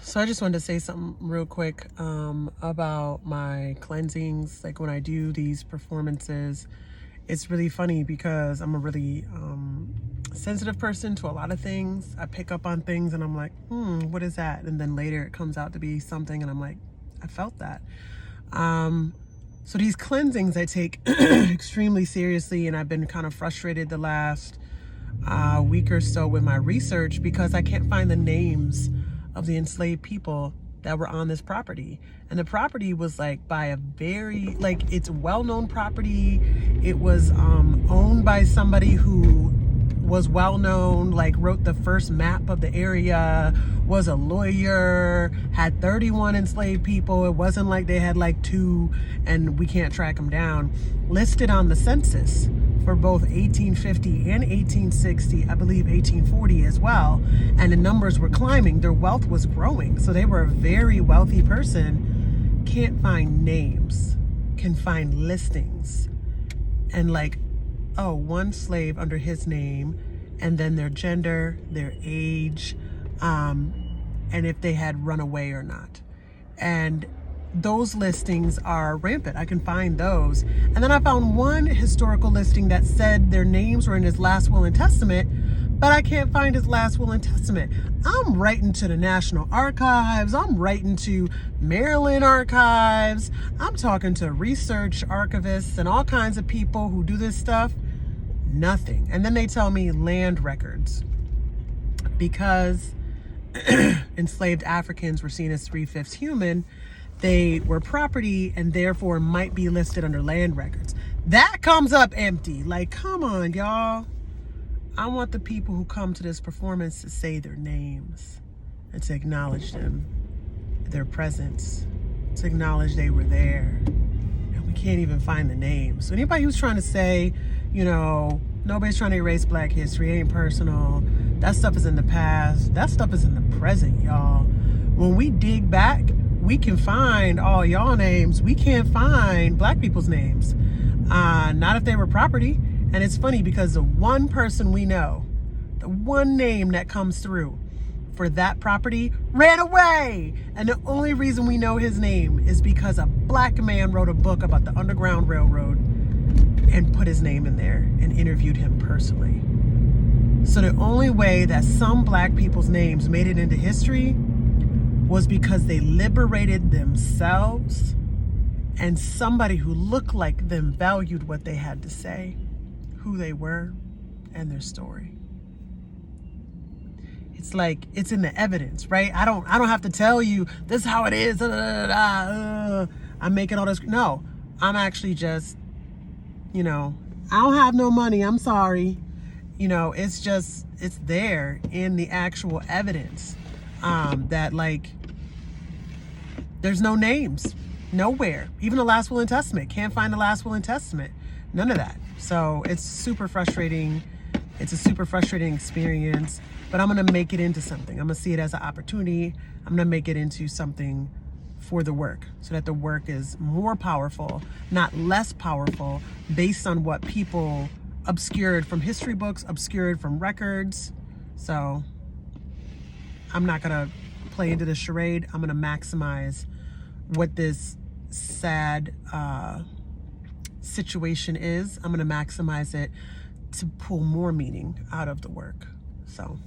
So I just wanted to say something real quick about my cleansings. Like when I do these performances, it's really funny because I'm a really sensitive person to a lot of things. I pick up on things and I'm like, what is that? And then later it comes out to be something and I'm like, I felt that. So these cleansings I take extremely seriously, and I've been kind of frustrated the last week or so with my research because I can't find the names of the enslaved people that were on this property. And the property was like by a very, like, it's well-known property. It was owned by somebody who was well-known, like wrote the first map of the area, was a lawyer, had 31 enslaved people. It wasn't like they had like 2 and we can't track them down. Listed on the census for both 1850 and 1860, I believe 1840 as well. And the numbers were climbing. Their wealth was growing. So they were a very wealthy person. Can't find names, can find listings. And like, oh, one slave under his name, and then their gender, their age, and if they had run away or not. And those listings are rampant. I can find those. And then I found one historical listing that said their names were in his last will and testament, but I can't find his last will and testament. I'm writing to the National Archives. I'm writing to Maryland Archives. I'm talking to research archivists and all kinds of people who do this stuff. Nothing. And then they tell me land records. Because enslaved Africans were seen as 3/5 human, they were property and therefore might be listed under land records. That comes up empty. Like, come on, y'all. I want the people who come to this performance to say their names and to acknowledge them, their presence, to acknowledge they were there. And we can't even find the names. So anybody who's trying to say, you know, nobody's trying to erase Black history, it ain't personal, that stuff is in the past, that stuff is in the present, y'all. When we dig back, we can find all y'all names. We can't find Black people's names. Not if they were property. And it's funny because the one person we know, the one name that comes through for that property ran away. And the only reason we know his name is because a Black man wrote a book about the Underground Railroad and put his name in there and interviewed him personally. So the only way that some Black people's names made it into history was because they liberated themselves and somebody who looked like them valued what they had to say, who they were, and their story. It's like, it's in the evidence, right? I don't have to tell you this is how it is. I'm making all this. No, I'm actually just, you know, I don't have no money. I'm sorry. You know, it's just, it's there in the actual evidence that, like, there's no names nowhere. Even the last will and testament. Can't find the last will and testament. None of that. So it's super frustrating. It's a super frustrating experience, but I'm going to make it into something. I'm going to see it as an opportunity. I'm going to make it into something for the work so that the work is more powerful, not less powerful, based on what people obscured from history books, obscured from records. So I'm not going to play into the charade. I'm going to maximize what this sad situation is. I'm going to maximize it to pull more meaning out of the work. So